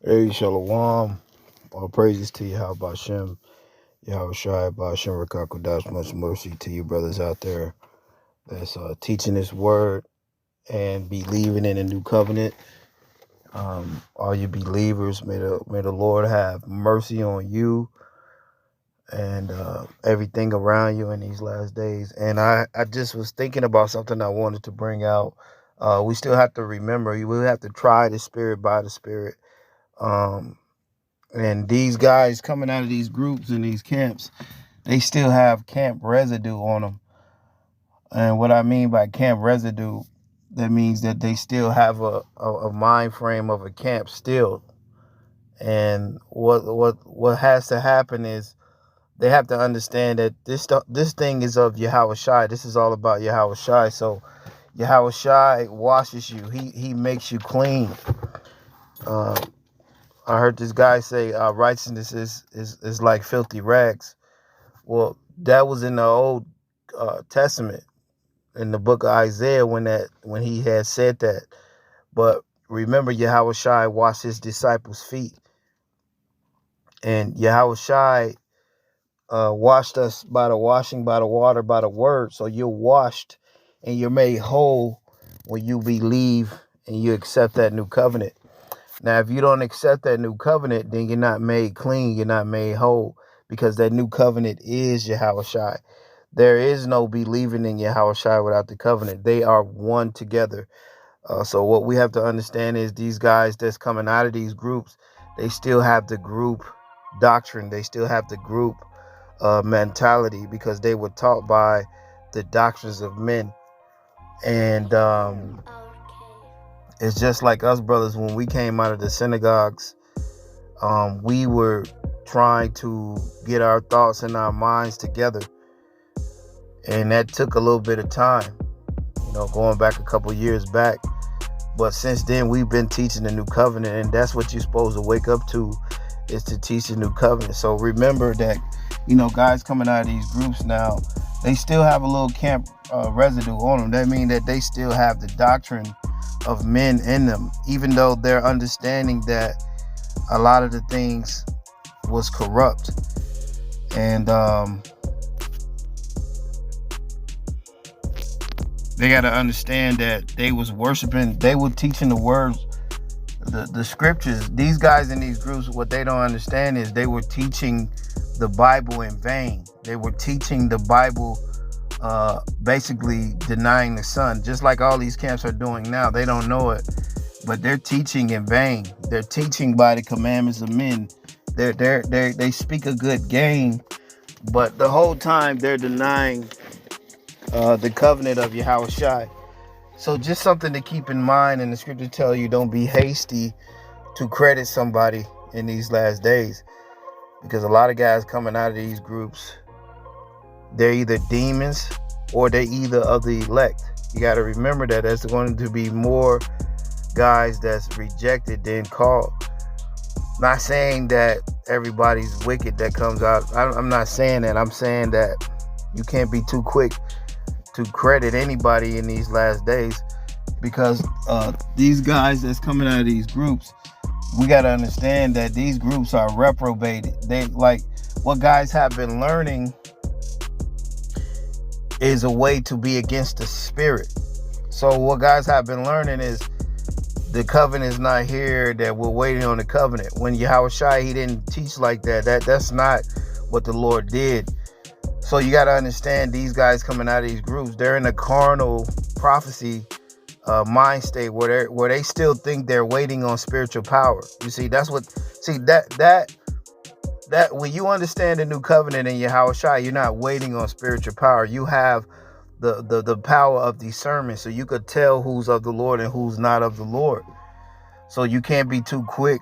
Hey, Shalom. All praises to you. How about Shem? Yahweh Shai, about Shem Rakakodash. Much mercy to you, brothers out there that's teaching this word and believing in a new covenant. All you believers, may the Lord have mercy on you and everything around you in these last days. And I just was thinking about something I wanted to bring out. We still have to remember, we have to try the spirit by the spirit. And these guys coming out of these groups and these camps, they still have camp residue on them. And what I mean by camp residue, that means that they still have a mind frame of a camp still. And what has to happen is they have to understand that this thing is of Yahweh Shai. This is all about Yahweh Shai. So Yahweh Shai washes you. He makes you clean. I heard this guy say righteousness is like filthy rags. Well, that was in the Old Testament, in the book of Isaiah, when he had said that. But remember, Yahweh Shai washed his disciples' feet, and Yahweh Shai washed us by the washing, by the water, by the word. So you're washed and you're made whole when you believe and you accept that new covenant. Now, if you don't accept that new covenant, then you're not made clean. You're not made whole, because that new covenant is Yahweh Shai. There is no believing in Yahweh Shai without the covenant. They are one together. So what we have to understand is these guys that's coming out of these groups, they still have the group doctrine. They still have the group mentality, because they were taught by the doctrines of men. And it's just like us brothers, when we came out of the synagogues, we were trying to get our thoughts and our minds together. And that took a little bit of time, going back a couple years back. But since then, we've been teaching the new covenant, and that's what you're supposed to wake up to, is to teach the new covenant. So remember that, guys coming out of these groups now, they still have a little camp residue on them. That means that they still have the doctrine of men in them, even though they're understanding that a lot of the things was corrupt. And they got to understand that they was worshiping, they were teaching the words, the scriptures. These guys in these groups, what they don't understand is they were teaching the Bible in vain. They were teaching the Bible, basically denying the Son, just like all these camps are doing now. They don't know it, but they're teaching in vain. They're teaching by the commandments of men. They speak a good game, but the whole time they're denying the covenant of Yahweh Shai. So just something to keep in mind, and the scripture tell you, don't be hasty to credit somebody in these last days, because a lot of guys coming out of these groups, they're either demons or they're either of the elect. You got to remember that there's going to be more guys that's rejected than called. Not saying that everybody's wicked that comes out. I'm not saying that. I'm saying that you can't be too quick to credit anybody in these last days, because these guys that's coming out of these groups, we got to understand that these groups are reprobated. They, like, what guys have been learning is a way to be against the spirit. So what guys have been learning is the covenant is not here, that we're waiting on the covenant. When Yahweh Shai, he didn't teach like that. That's not what the Lord did. So you got to understand, these guys coming out of these groups, they're in a carnal prophecy mind state where they still think they're waiting on spiritual power. You see, that's what, see, that when you understand the new covenant in Yahweh Shai, you're not waiting on spiritual power. You have the power of discernment, so you could tell who's of the Lord and who's not of the Lord. So you can't be too quick,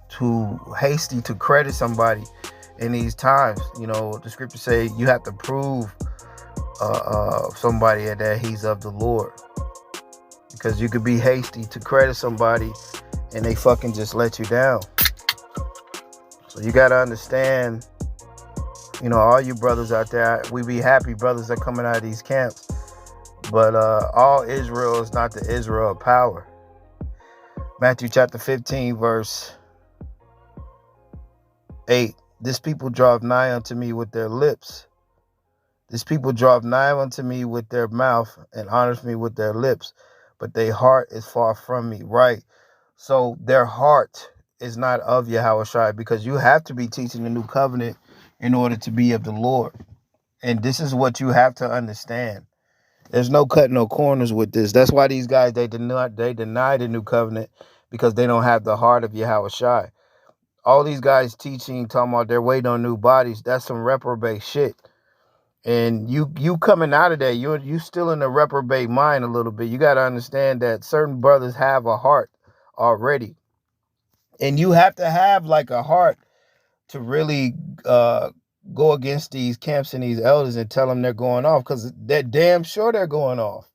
too hasty to credit somebody in these times. The scriptures say you have to prove somebody that he's of the Lord, because you could be hasty to credit somebody and they fucking just let you down. So you got to understand, all you brothers out there, we be happy brothers are coming out of these camps, but all Israel is not the Israel of power. Matthew chapter 15, verse 8. This people draw nigh unto me with their lips. This people draw nigh unto me with their mouth and honors me with their lips, but their heart is far from me. Right? So their heart is not of Yahushua, because you have to be teaching the new covenant in order to be of the Lord. And this is what you have to understand. There's no cutting no corners with this. That's why these guys, they deny the new covenant, because they don't have the heart of Yahushua. All these guys teaching, talking about they're waiting on new bodies, that's some reprobate shit. And you coming out of that, you still in the reprobate mind a little bit. You got to understand that certain brothers have a heart already. And you have to have like a heart to really go against these camps and these elders and tell them they're going off, because they're damn sure they're going off.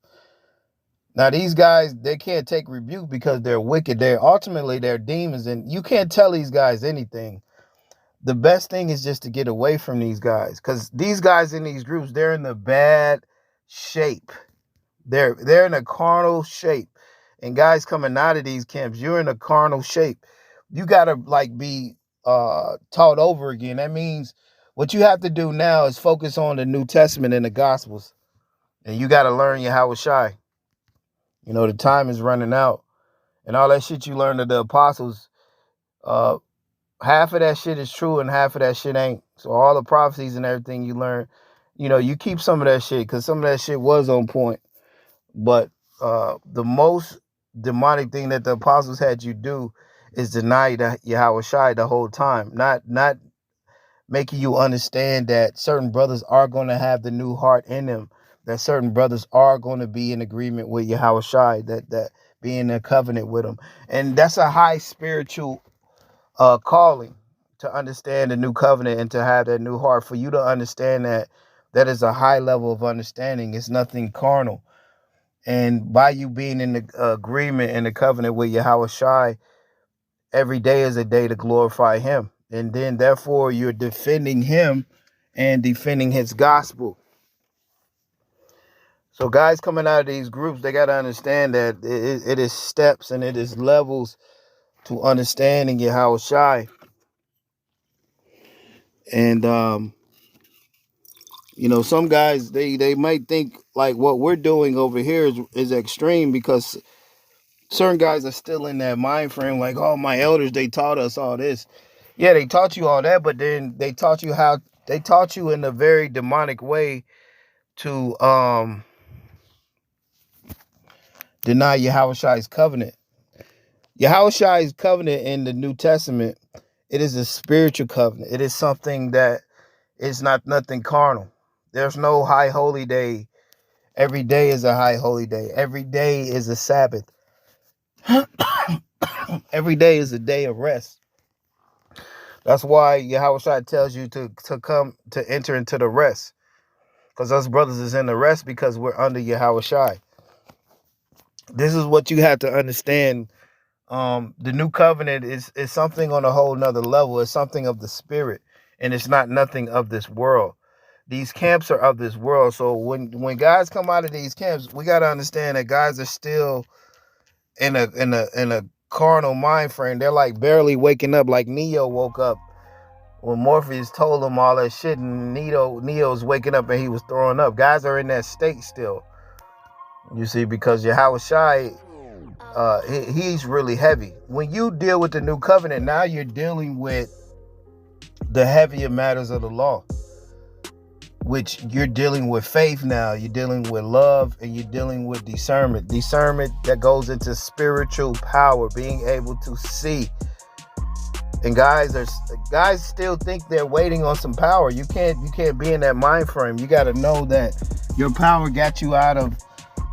Now, these guys, they can't take rebuke because they're wicked. They're demons, and you can't tell these guys anything. The best thing is just to get away from these guys, because these guys in these groups, they're in the bad shape. They're in a carnal shape. And guys coming out of these camps, you're in a carnal shape. You got to like be taught over again. That means what you have to do now is focus on the New Testament and the Gospels. And you got to learn Yahushua. You know, the time is running out. And all that shit you learned of the apostles, half of that shit is true and half of that shit ain't. So all the prophecies and everything you learn, you know, you keep some of that shit, because some of that shit was on point. But the most demonic thing that the apostles had you do is deny Yahushua the whole time. Not making you understand that certain brothers are going to have the new heart in them, that certain brothers are going to be in agreement with Yahushua, that be in a covenant with him. And that's a high spiritual calling, to understand the new covenant and to have that new heart. For you to understand that is a high level of understanding. It's nothing carnal. And by you being in the agreement and the covenant with Yahushua, every day is a day to glorify him. And then therefore you're defending him and defending his gospel. So guys coming out of these groups, they got to understand that it is steps and it is levels to understanding Yahushua. And you know, some guys, they might think like what we're doing over here is extreme, because certain guys are still in that mind frame like, oh, my elders, they taught us all this. Yeah, they taught you all that, but then they taught you in a very demonic way to deny Yahushua's covenant. Yahushua's covenant in the New Testament, it is a spiritual covenant. It is something that is not nothing carnal. There's no high holy day. Every day is a high holy day. Every day is a Sabbath. Every day is a day of rest. That's why Yahushua tells you to come to enter into the rest, because us brothers is in the rest because we're under Yahushua. This is what you have to understand. The new covenant is something on a whole nother level. It's something of the spirit, and it's not nothing of this world. These camps are of this world. So when guys come out of these camps, we got to understand that guys are still in a carnal mind frame. They're like barely waking up, like Neo woke up when Morpheus told him all that shit, and Neo's waking up and he was throwing up. Guys are in that state still, you see, because Yahushua, he's really heavy. When you deal with the new covenant, now you're dealing with the heavier matters of the law, which you're dealing with faith now. You're dealing with love, and you're dealing with discernment. Discernment that goes into spiritual power, being able to see. And guys still think they're waiting on some power. You can't be in that mind frame. You got to know that your power got you out of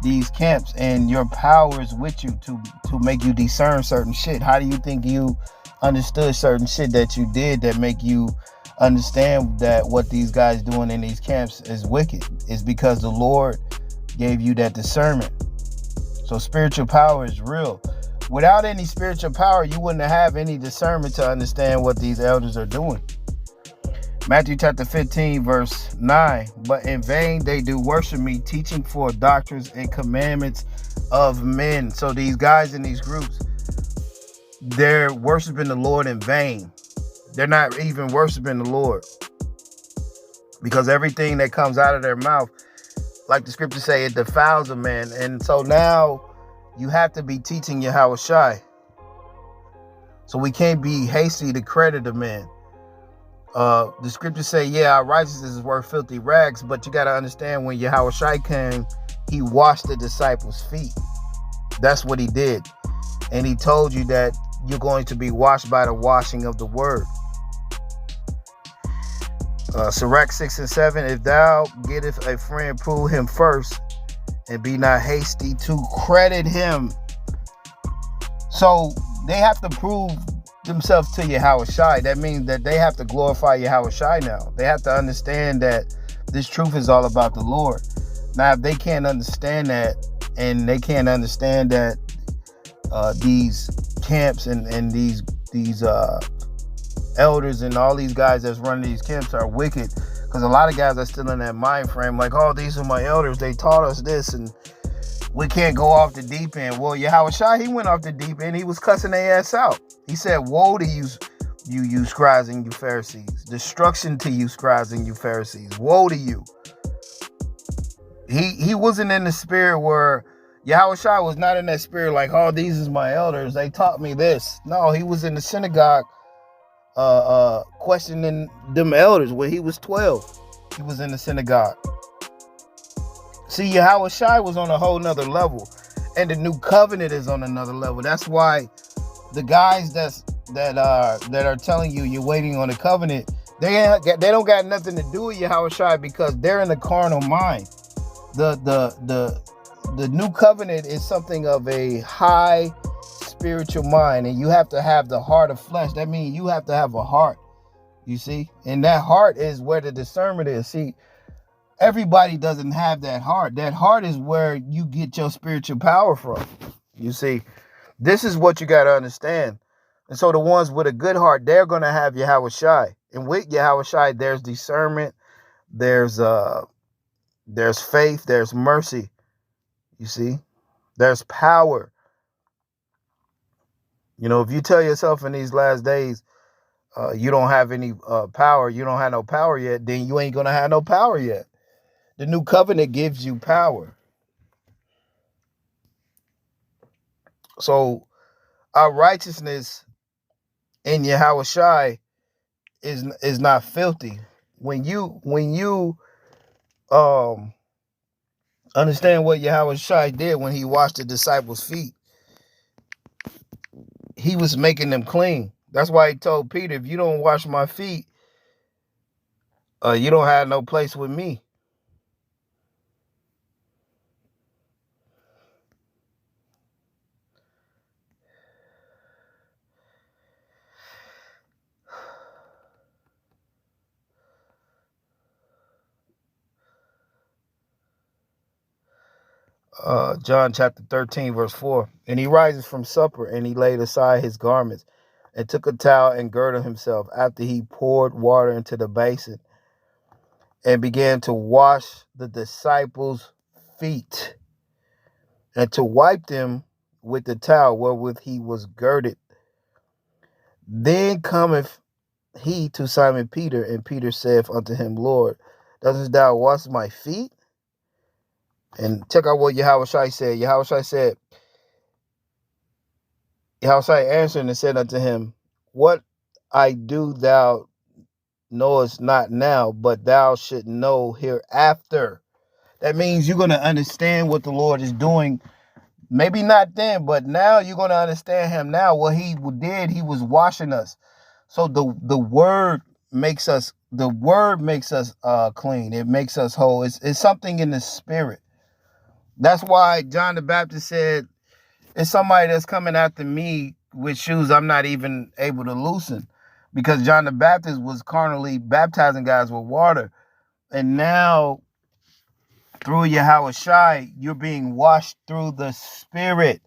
these camps, and your power is with you to make you discern certain shit. How do you think you understood certain shit that you did that make you understand that what these guys doing in these camps is wicked? It's because the Lord gave you that discernment. So spiritual power is real. Without any spiritual power, you wouldn't have any discernment to understand what these elders are doing. Matthew chapter 15, verse 9. But in vain they do worship me, teaching for doctrines and commandments of men. So these guys in these groups, they're worshiping the Lord in vain. They're not even worshiping the Lord, because everything that comes out of their mouth, like the scriptures say, it defiles a man. And so now you have to be teaching Yahweh Shai. So we can't be hasty to credit a man. The scriptures say, yeah, our righteousness is worth filthy rags, but you got to understand, when Yahweh Shai came, he washed the disciples' feet. That's what he did. And he told you that you're going to be washed by the washing of the word. Sirach 6 and 7, if thou gettest a friend, prove him first, and be not hasty to credit him. So they have to prove themselves to Yahweh Shai. That means that they have to glorify Yahweh Shai now. They have to understand that this truth is all about the Lord. Now, if they can't understand that, and they can't understand that these camps and these elders and all these guys that's running these camps are wicked, because a lot of guys are still in that mind frame, like, oh, these are my elders, they taught us this, and we can't go off the deep end. Well, Yahweh Shai, he went off the deep end. He was cussing their ass out. He said, woe to you scribes and you Pharisees. Destruction to you scribes and you Pharisees. Woe to you. He wasn't in the spirit where Yahweh Shai was not in that spirit like, oh, these is my elders, they taught me this. No, he was in the synagogue questioning them elders. When he was 12, he was in the synagogue. See, Yahweh Shai was on a whole nother level, and the new covenant is on another level. That's why the guys that are telling you you're waiting on the covenant, they don't got nothing to do with Yahweh Shai, because they're in the carnal mind. The new covenant is something of a high spiritual mind, and you have to have the heart of flesh. That means you have to have a heart, you see, and that heart is where the discernment is. See, everybody doesn't have that heart. That heart is where you get your spiritual power from. You see, this is what you got to understand. And so the ones with a good heart, they're going to have Yahweh Shai. And with Yahweh Shai, there's discernment, there's faith, there's mercy. You see, there's power. You know, if you tell yourself in these last days, you don't have any power, you don't have no power yet, then you ain't going to have no power yet. The new covenant gives you power. So our righteousness in Yahweh Shai is not filthy. When you understand what Yahweh Shai did when he washed the disciples' feet, he was making them clean. That's why he told Peter, if you don't wash my feet, you don't have no place with me. John chapter 13, verse 4. And he rises from supper, and he laid aside his garments, and took a towel and girded himself, after he poured water into the basin, and began to wash the disciples' feet, and to wipe them with the towel wherewith he was girded. Then cometh he to Simon Peter, and Peter saith unto him, Lord, dost thou wash my feet? And check out what Yahweh Shai said. Yahweh Shai answered and said unto him, what I do thou knowest not now, but thou should know hereafter. That means you're going to understand what the Lord is doing. Maybe not then, but now you're going to understand him now. What he did, he was washing us. So the word makes us clean. It makes us whole. It's something in the spirit. That's why John the Baptist said, it's somebody that's coming after me with shoes I'm not even able to loosen. Because John the Baptist was carnally baptizing guys with water. And now, through Yahweh Shai, you're being washed through the Spirit.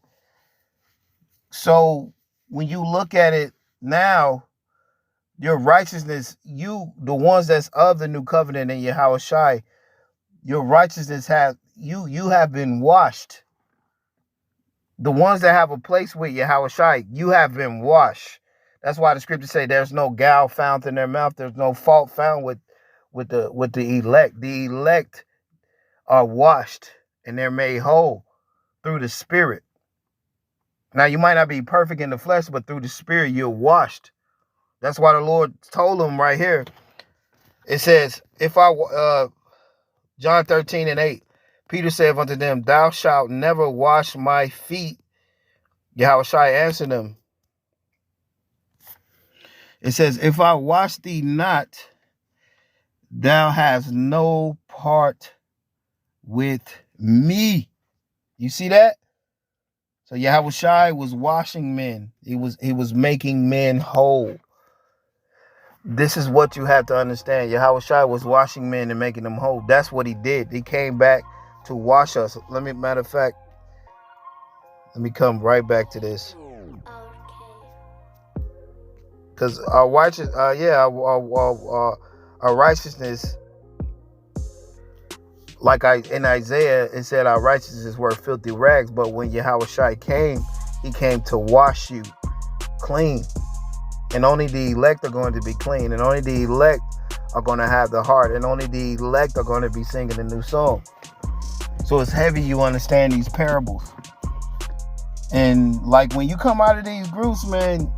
So when you look at it now, your righteousness, the ones that's of the new covenant in Yahweh Shai, your righteousness you have been washed. The ones that have a place with Yahushua, you have been washed. That's why the scriptures say there's no gall found in their mouth. There's no fault found with the elect. The elect are washed and they're made whole through the Spirit. Now, you might not be perfect in the flesh, but through the Spirit, you're washed. That's why the Lord told them right here. It says, John 13:8, Peter said unto them, thou shalt never wash my feet. Yahushua answered them. It says, if I wash thee not, thou hast no part with me. You see that? So Yahushua was washing men. He was making men whole. This is what you have to understand. Yahushua was washing men and making them whole. That's what he did. He came back to wash us. Matter of fact, let me come right back to this. Because our righteousness, like in Isaiah, it said our righteousness were filthy rags. But when Yahushua came, he came to wash you clean. And only the elect are going to be clean. And only the elect are going to have the heart. And only the elect are going to be singing a new song. So it's heavy you understand these parables. And like when you come out of these groups, man,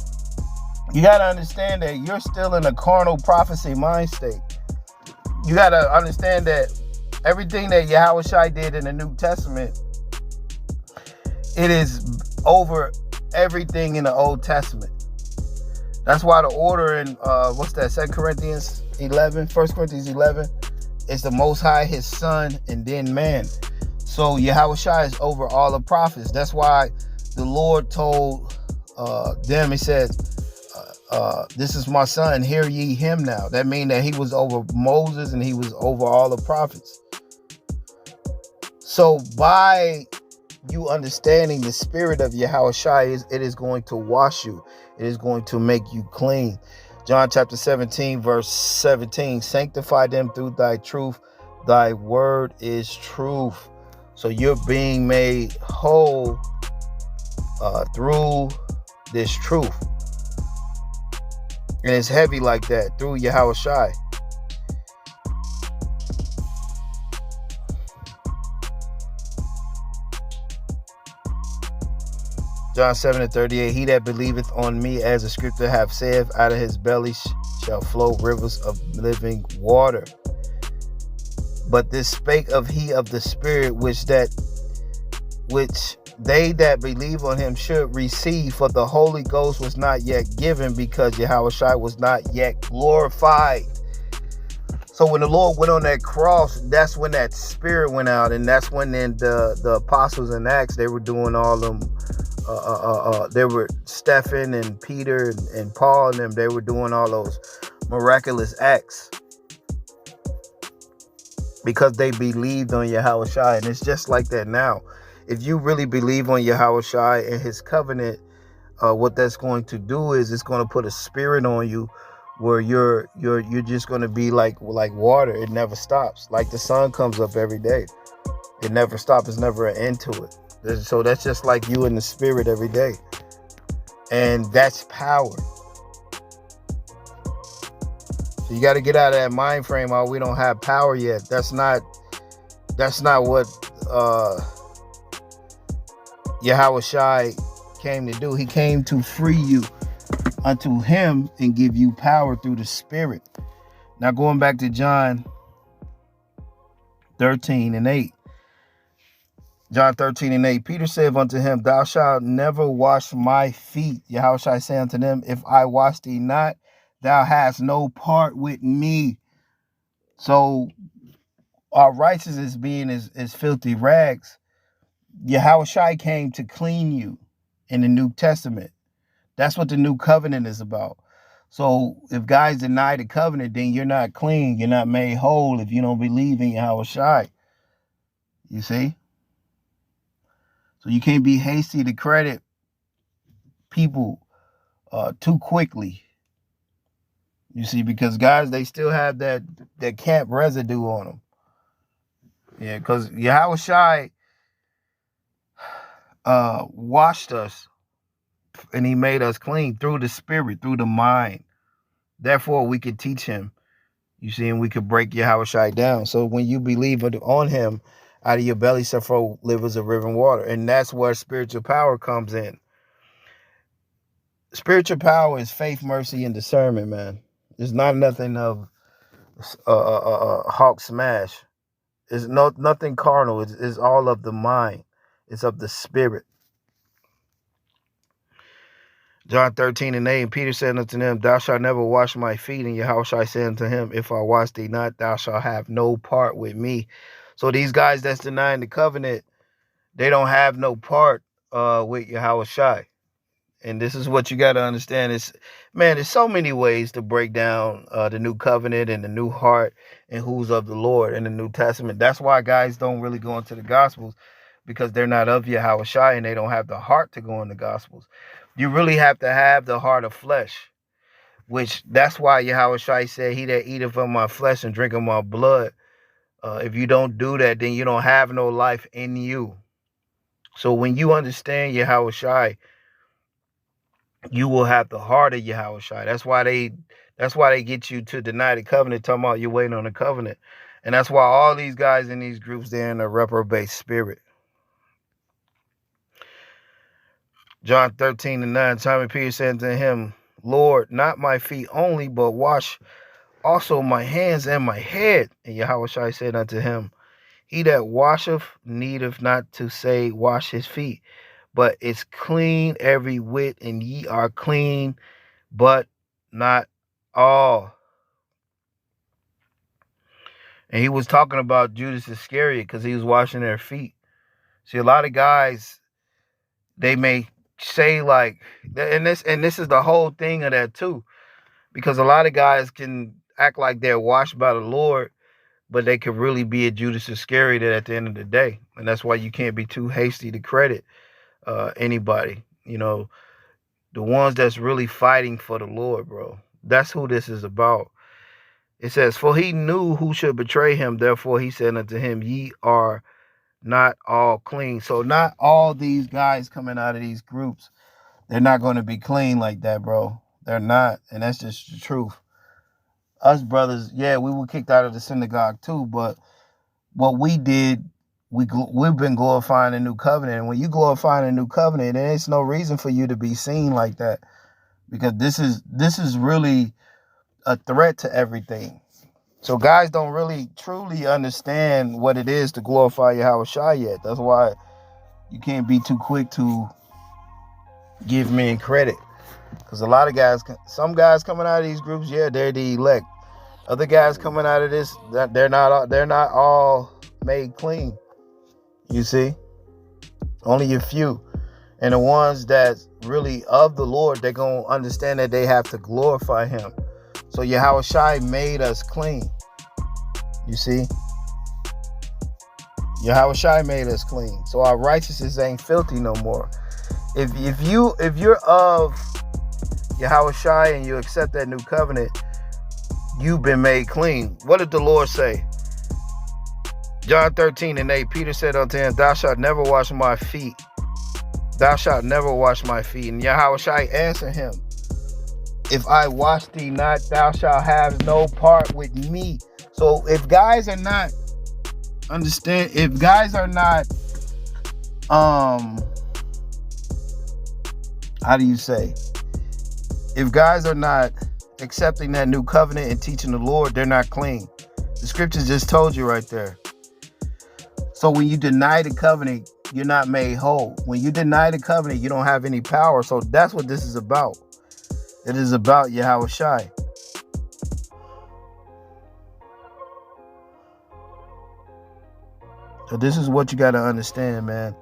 you got to understand that you're still in a carnal prophecy mind state. You got to understand that everything that Yahushua did in the New Testament, it is over everything in the Old Testament. That's why the order in, 2 Corinthians 11, 1 Corinthians 11, is the Most High, his son, and then man. So Yahushua is over all the prophets. That's why the Lord told them, he said, this is my son, hear ye him now. That means that he was over Moses and he was over all the prophets. So by you understanding the spirit of Yahushua, it is going to wash you. It is going to make you clean. John chapter 17, verse 17, sanctify them through thy truth. Thy word is truth. So you're being made whole through this truth. And it's heavy like that through Yahushua. John 7:38, he that believeth on me, as the scripture hath said, out of his belly shall flow rivers of living water. But this spake of he of the Spirit, which they that believe on him should receive, for the Holy Ghost was not yet given, because Yahushua was not yet glorified. So when the Lord went on that cross, that's when that Spirit went out, and that's when then the apostles in Acts, they were doing all them. There were Stephen and Peter and Paul and them. They were doing all those miraculous acts because they believed on Yahushua. And it's just like that now. If you really believe on Yahushua and his covenant, what that's going to do is it's going to put a spirit on you where you're just going to be like water. It never stops. Like the sun comes up every day. It never stops. There's never an end to it. So that's just like you in the spirit every day. And that's power. So you got to get out of that mind frame. Oh, we don't have power yet. That's not what Yahushua came to do. He came to free you unto him and give you power through the Spirit. Now going back to John 13:8. John 13:8, Peter said unto him, thou shalt never wash my feet. Yahushua said unto them, if I wash thee not, thou hast no part with me. So our righteousness being is filthy rags. Yahushua came to clean you in the New Testament. That's what the new covenant is about. So if guys deny the covenant, then you're not clean. You're not made whole if you don't believe in Yahushua. You see? So you can't be hasty to credit people too quickly. You see, because guys, they still have that camp residue on them. Yeah, because Yahushua, washed us and he made us clean through the spirit, through the mind. Therefore, we could teach him. You see, and we could break Yahushua down. So when you believe on him, out of your belly shall flow rivers of living water. And that's where spiritual power comes in. Spiritual power is faith, mercy, and discernment, man. It's not nothing of hawk smash. It's nothing carnal. It's all of the mind. It's of the spirit. John 13:8, Peter said unto them, Thou shalt never wash my feet. And Yahushua said unto him, If I wash thee not, thou shalt have no part with me. So these guys that's denying the covenant, they don't have no part with Yahushua. And this is what you got to understand. There's so many ways to break down the new covenant and the new heart and who's of the Lord in the New Testament. That's why guys don't really go into the Gospels, because they're not of Yahushua and they don't have the heart to go in the Gospels. You really have to have the heart of flesh, which that's why Yahushua said, He that eateth of my flesh and drink of my blood, if you don't do that, then you don't have no life in you. So when you understand Yahushua, you will have the heart of Yahushua. That's why they get you to deny the covenant, talking about you're waiting on the covenant. And that's why all these guys in these groups, they're in a reprobate spirit. John 13:9, Simon Peter said to him, Lord, not my feet only, but wash also my hands and my head. And Yahushua said unto him, He that washeth needeth not to say, wash his feet, but is clean every whit, and ye are clean, but not all. And he was talking about Judas Iscariot because he was washing their feet. See, a lot of guys, they may say like, and this is the whole thing of that too, because a lot of guys can act like they're washed by the Lord, but they could really be a Judas Iscariot at the end of the day. And that's why you can't be too hasty to credit anybody. You know, the ones that's really fighting for the Lord, bro. That's who this is about. It says, For he knew who should betray him. Therefore he said unto him, Ye are not all clean. So not all these guys coming out of these groups, they're not going to be clean like that, bro. They're not. And that's just the truth. Us brothers, yeah, we were kicked out of the synagogue too, but what we did, we've been glorifying the new covenant. And when you glorify the new covenant, there is no reason for you to be seen like that, because this is really a threat to everything. So guys don't really truly understand what it is to glorify Yahushua yet. That's why you can't be too quick to give men credit, because a lot of guys, some guys coming out of these groups, yeah, they're the elect. Other guys coming out of this, they're not all made clean. You see, only a few. And the ones that's really of the Lord, they're going to understand that they have to glorify him. So Yahushua made us clean. You see? Yahushua made us clean. So our righteousness ain't filthy no more. If you're of Yahushua and you accept that new covenant, you've been made clean. What did the Lord say? John 13:8, Peter said unto him, Thou shalt never wash my feet. Thou shalt never wash my feet. And Yahushua answered him, If I wash thee not, thou shalt have no part with me. So if guys are not how do you say? If guys are not accepting that new covenant and teaching the Lord, they're not clean. The scriptures just told you right there. So when you deny the covenant, you're not made whole. When you deny the covenant, you don't have any power. So that's what this is about. It is about Yahushua. So this is what you got to understand, man.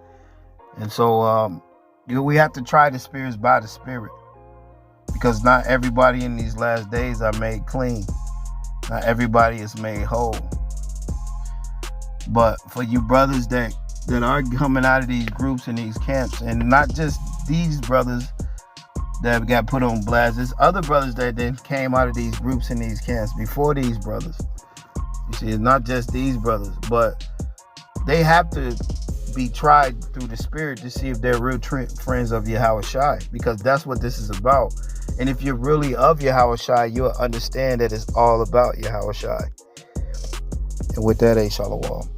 And so we have to try the spirits by the spirit, because not everybody in these last days are made clean. Not everybody is made whole. But for you brothers that are coming out of these groups and these camps, and not just these brothers that got put on blast, there's other brothers that then came out of these groups and these camps before these brothers. You see, it's not just these brothers, but they have to be tried through the spirit to see if they're real friends of Yahushua, because that's what this is about. And if you're really of Yahushua, you'll understand that it's all about Yahushua. And with that, Shalom.